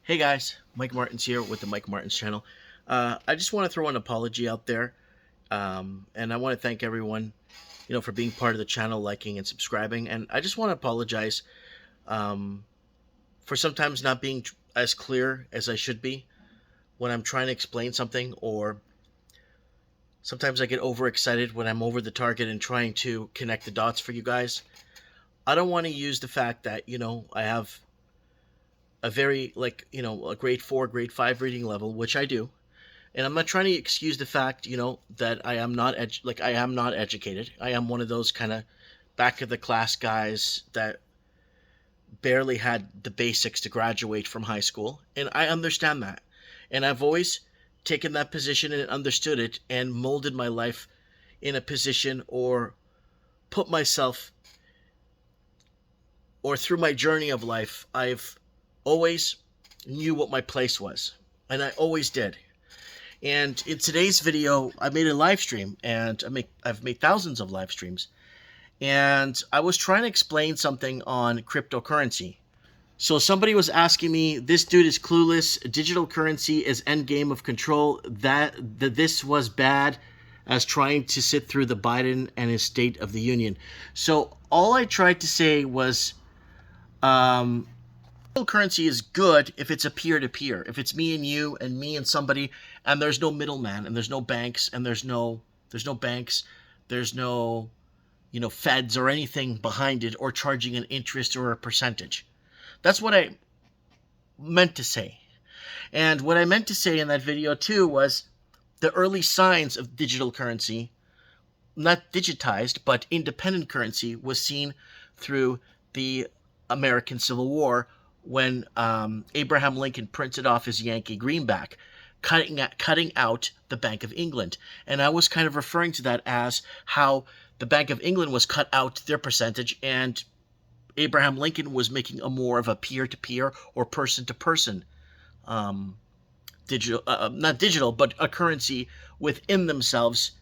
Hey guys, Mike Martins here with the Mike Martins channel. I just want to throw an apology out there, and I want to thank everyone, for being part of the channel, liking and subscribing. And I just want to apologize um, for sometimes not being as clear as I should be when I'm trying to explain something, or sometimes I get overexcited when I'm over the target and trying to connect the dots for you guys. I don't want to use the fact that I have a very a grade 4, grade 5 reading level, which I do. And I'm not trying to excuse the fact, that I am not I am not educated. I am one of those kind of back of the class guys that barely had the basics to graduate from high school, and I understand that. And I've always taken that position and understood it and molded my life in a position, or put myself, or through my journey of life, I've always knew what my place was, and I always did. And in today's video, I made a live stream, and I've made thousands of live streams, and I was trying to explain something on cryptocurrency. So somebody was asking me, this dude is clueless, digital currency is endgame of control, that this was bad as trying to sit through the Biden and his State of the Union. So all I tried to say was, currency is good if it's a peer-to-peer. If it's me and you and me and somebody, and there's no middleman, and there's no banks, and there's no banks, there's no feds or anything behind it, or charging an interest or a percentage. That's what I meant to say. And what I meant to say in that video too was the early signs of digital currency, not digitized, but independent currency, was seen through the American Civil War, when Abraham Lincoln printed off his Yankee greenback, cutting out the Bank of England. And I was kind of referring to that as how the Bank of England was cut out their percentage, and Abraham Lincoln was making a more of a peer-to-peer or person-to-person digital, not digital, but a currency within themselves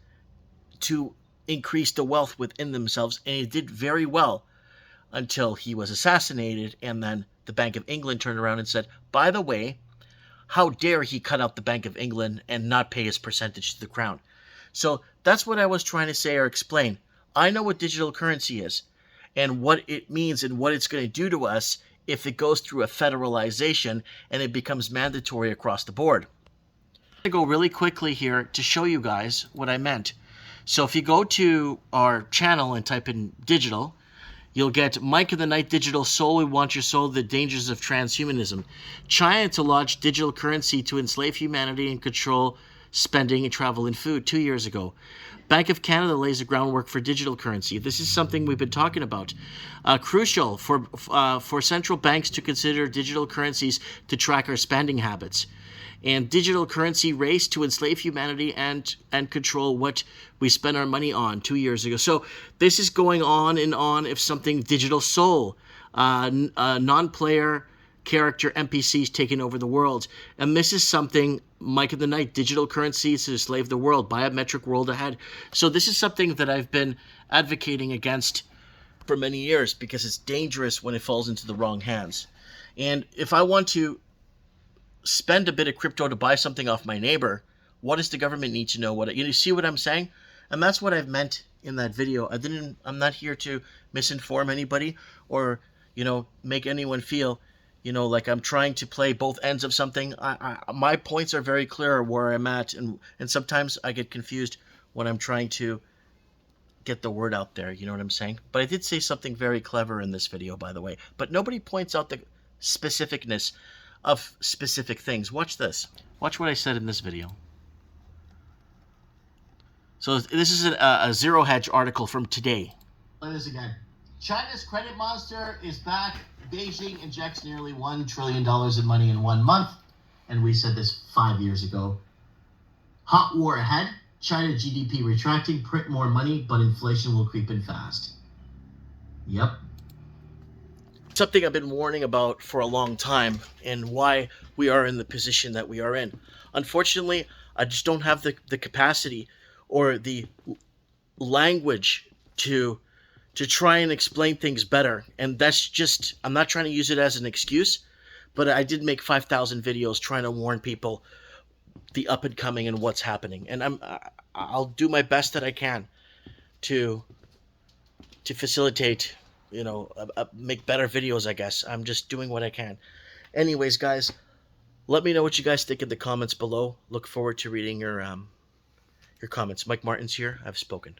to increase the wealth within themselves. And it did very well until he was assassinated, and then the Bank of England turned around and said, by the way, how dare he cut out the Bank of England and not pay his percentage to the crown. So that's what I was trying to say or explain. I know what digital currency is, and what it means, and what it's going to do to us if it goes through a federalization and it becomes mandatory across the board. I'm going to go really quickly here to show you guys what I meant. So if you go to our channel and type in digital, you'll get Mike of the Night Digital Soul, We Want Your Soul, The Dangers of Transhumanism. China to launch digital currency to enslave humanity and control spending and travel and food 2 years ago. Bank of Canada lays the groundwork for digital currency. This is something we've been talking about. Crucial for central banks to consider digital currencies to track our spending habits. And digital currency race to enslave humanity and control what we spend our money on 2 years ago. So this is going on and on. If something digital soul, non-player character NPCs taking over the world. And this is something, Mike of the Night, digital currencies to enslave the world, biometric world ahead. So this is something that I've been advocating against for many years, because it's dangerous when it falls into the wrong hands. And if I want to spend a bit of crypto to buy something off my neighbor, what does the government need to know? What you see what I'm saying? And that's what I've meant in that video. I'm not here to misinform anybody, or make anyone feel like I'm trying to play both ends of something. My points are very clear where I'm at, and sometimes I get confused when I'm trying to get the word out there, you know what I'm saying? But I did say something very clever in this video, by the way, but nobody points out the specificness of specific things. Watch this. Watch what I said in this video. So this is a Zero Hedge article from today. Play this again. China's credit monster is back. Beijing injects nearly $1 trillion in money in 1 month. And we said this 5 years ago. Hot war ahead. China GDP retracting, print more money, but inflation will creep in fast. Yep. Something I've been warning about for a long time, and why we are in the position that we are in. Unfortunately, I just don't have the capacity or the language to try and explain things better. And that's just, I'm not trying to use it as an excuse, But I did make 5,000 videos trying to warn people the up and coming and what's happening. And I'll do my best that I can to facilitate, make better videos. I guess I'm just doing what I can. Anyways, guys, let me know what you guys think in the comments below. Look forward to reading your comments. Mike Martin's here. I've spoken.